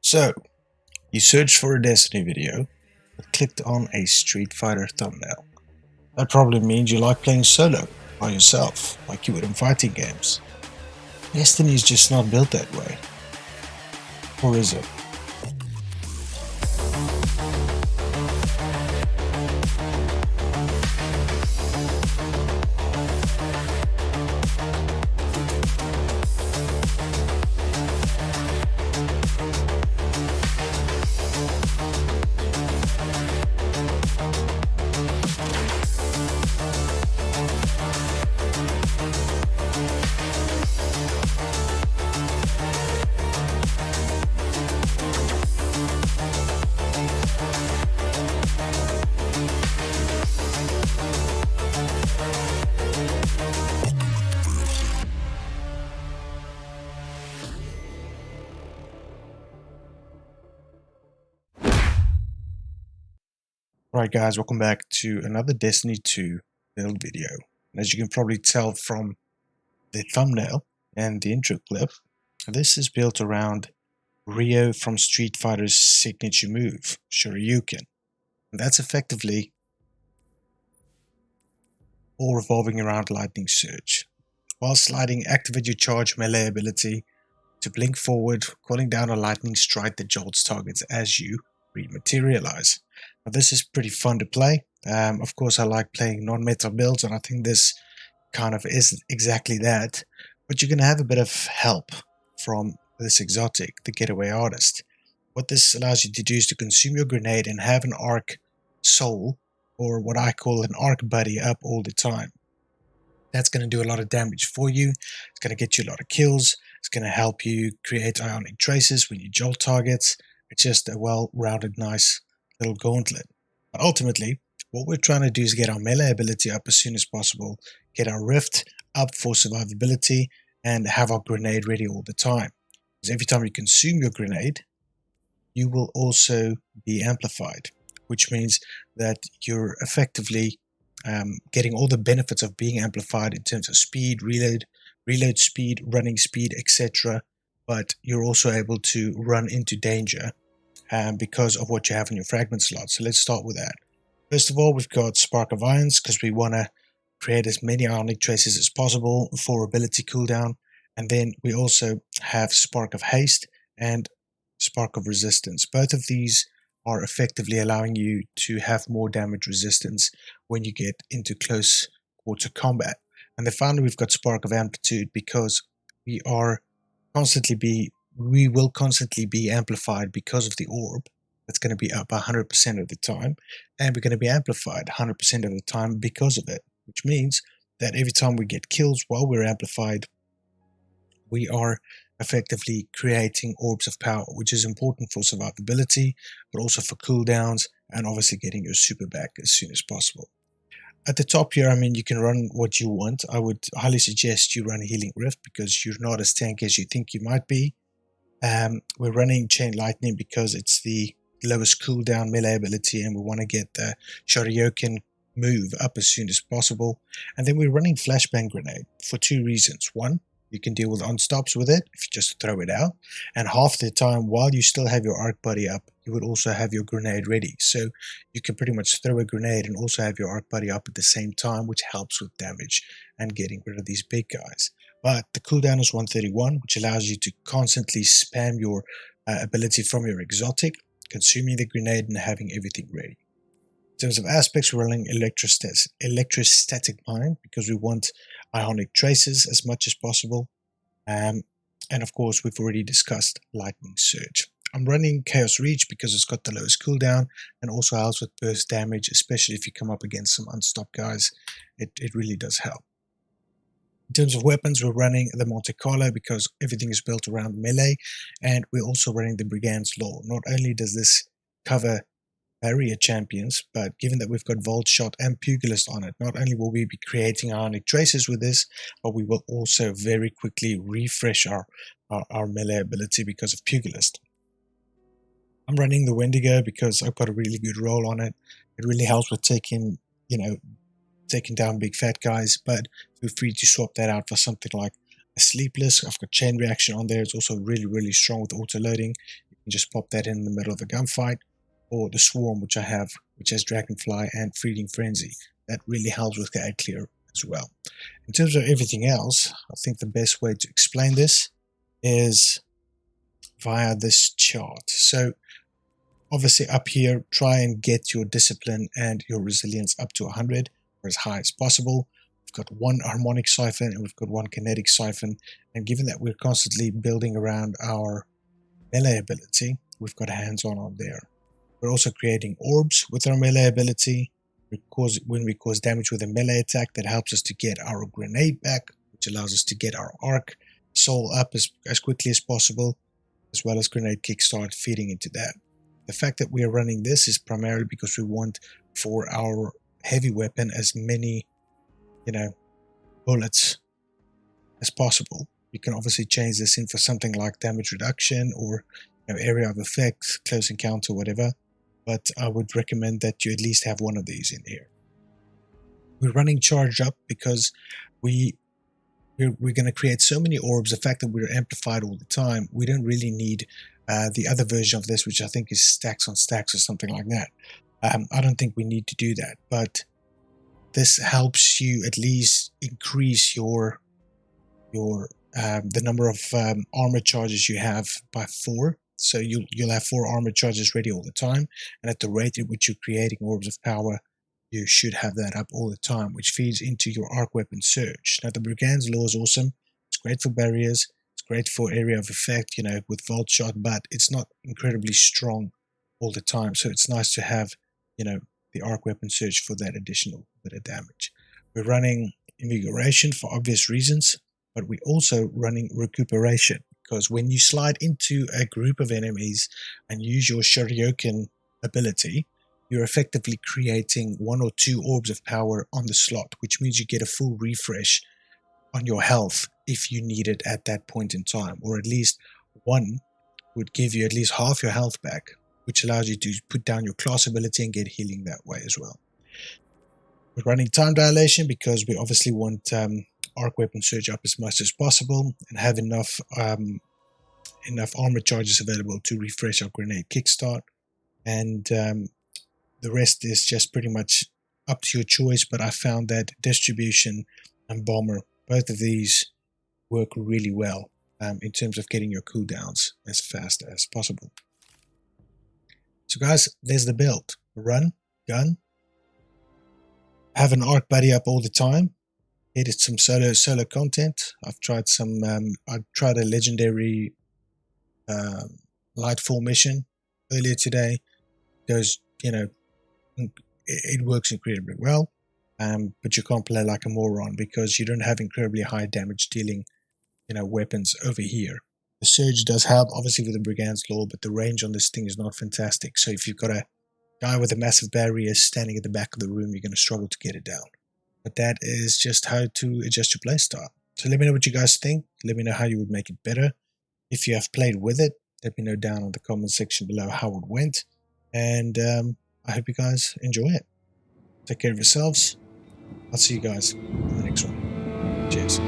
So, you searched for a Destiny video, but clicked on a Street Fighter thumbnail. That probably means you like playing solo, by yourself, like you would in fighting games. Destiny is just not built that way. Or is it? Alright guys, welcome back to another Destiny 2 build video. And as you can probably tell from the thumbnail and the intro clip, this is built around Ryo from Street Fighter's signature move, Shoryuken. And that's effectively all revolving around Lightning Surge. While sliding, activate your charge melee ability to blink forward, calling down a lightning strike that jolts targets as you rematerialize. Now this is pretty fun to play. Of course I like playing non-meta builds, and I think this kind of is exactly that, but you're going to have a bit of help from this exotic, the Getaway Artist. What this allows you to do is to consume your grenade and have an arc soul, or what I call an arc buddy, up all the time. That's going to do a lot of damage for you. It's going to get you a lot of kills. It's going to help you create ionic traces when you jolt targets. It's just a well-rounded, nice little gauntlet. But ultimately, what we're trying to do is get our melee ability up as soon as possible, get our rift up for survivability, and have our grenade ready all the time. Because every time you consume your grenade, you will also be amplified, which means that you're effectively getting all the benefits of being amplified in terms of speed, reload speed, running speed, etc. But you're also able to run into danger because of what you have in your fragment slot. So let's start with that. First of all, we've got Spark of Ions because we want to create as many ionic traces as possible for ability cooldown. And then we also have Spark of Haste and Spark of Resistance. Both of these are effectively allowing you to have more damage resistance when you get into close quarter combat. And then finally, we've got Spark of Amplitude because we will constantly be amplified because of the orb. That's going to be up 100% of the time, and we're going to be amplified 100% of the time because of it, which means that every time we get kills while we're amplified, we are effectively creating orbs of power, which is important for survivability, but also for cooldowns, and obviously getting your super back as soon as possible. At the top here, I mean, you can run what you want. I would highly suggest you run Healing Rift because you're not as tanky as you think you might be. We're running Chain Lightning because it's the lowest cooldown melee ability, and we want to get the Shoryuken move up as soon as possible. And then we're running Flashbang Grenade for two reasons. One, you can deal with unstops with it if you just throw it out, and half the time while you still have your arc buddy up, you would also have your grenade ready, so you can pretty much throw a grenade and also have your arc buddy up at the same time, which helps with damage and getting rid of these big guys. But the cooldown is 131, which allows you to constantly spam your ability from your exotic, consuming the grenade and having everything ready. In terms of aspects, we're running electrostatic mine because we want ionic traces as much as possible. And of course, we've already discussed Lightning Surge. I'm running Chaos Reach because it's got the lowest cooldown and also helps with burst damage, especially if you come up against some unstopped guys. It really does help. In terms of weapons, we're running the Monte Carlo because everything is built around melee, and we're also running the Brigand's Law. Not only does this cover barrier champions, but given that we've got Volt Shot and Pugilist on it, not only will we be creating ionic traces with this, but we will also very quickly refresh our melee ability because of Pugilist. I'm running the Wendigo because I've got a really good roll on it. It really helps with taking down big fat guys, but feel free to swap that out for something like a Sleepless. I've got Chain Reaction on there. It's also really strong with auto loading. and just pop that in the middle of a gunfight, or the Swarm, which I have, which has Dragonfly and Feeding Frenzy. That really helps with the ad clear as well. In terms of everything else, I think the best way to explain this is via this chart. So obviously up here, try and get your discipline and your resilience up to 100 or as high as possible. We've got one harmonic siphon and we've got one kinetic siphon, and given that we're constantly building around our melee ability, we've got hands-on on there. We're also creating orbs with our melee ability. When we cause damage with a melee attack, that helps us to get our grenade back, which allows us to get our arc soul up as quickly as possible, as well as grenade kickstart feeding into that. The fact that we are running this is primarily because we want for our heavy weapon as many, bullets as possible. You can obviously change this in for something like damage reduction or area of effect, close encounter, whatever. But I would recommend that you at least have one of these in here. We're running charged up because we're going to create so many orbs. The fact that we're amplified all the time, we don't really need the other version of this, which I think is stacks on stacks or something like that. I don't think we need to do that, but this helps you at least increase the number of armor charges you have by 4. So you'll have 4 armor charges ready all the time, and at the rate at which you're creating orbs of power, you should have that up all the time, which feeds into your arc weapon surge. Now the Brigand's Law is awesome. It's great for barriers. It's great for area of effect, with Volt Shot, but it's not incredibly strong all the time. So it's nice to have, the arc weapon surge for that additional bit of damage. We're running Invigoration for obvious reasons, but we're also running Recuperation, because when you slide into a group of enemies and use your Shoryuken ability, you're effectively creating 1 or 2 orbs of power on the slot, which means you get a full refresh on your health if you need it at that point in time, or at least one would give you at least half your health back, which allows you to put down your class ability and get healing that way as well. We're running Time Dilation because we obviously want arc weapon surge up as much as possible and have enough armor charges available to refresh our grenade kickstart, and the rest is just pretty much up to your choice. But I found that Distribution and Bomber, both of these work really well in terms of getting your cooldowns as fast as possible. So guys, there's the build. Run, gun, have an arc buddy up all the time. Edit some solo content. I've tried a legendary Lightfall mission earlier today. Goes, it works incredibly well, but you can't play like a moron because you don't have incredibly high damage dealing, weapons over here. The surge does help, obviously, with the Brigand's Law, but the range on this thing is not fantastic. So if you've got a guy with a massive barrier standing at the back of the room, you're going to struggle to get it down. But that is just how to adjust your playstyle. So let me know what you guys think. Let me know how you would make it better. If you have played with it, let me know down in the comment section below how it went. And I hope you guys enjoy it. Take care of yourselves. I'll see you guys in the next one. Cheers.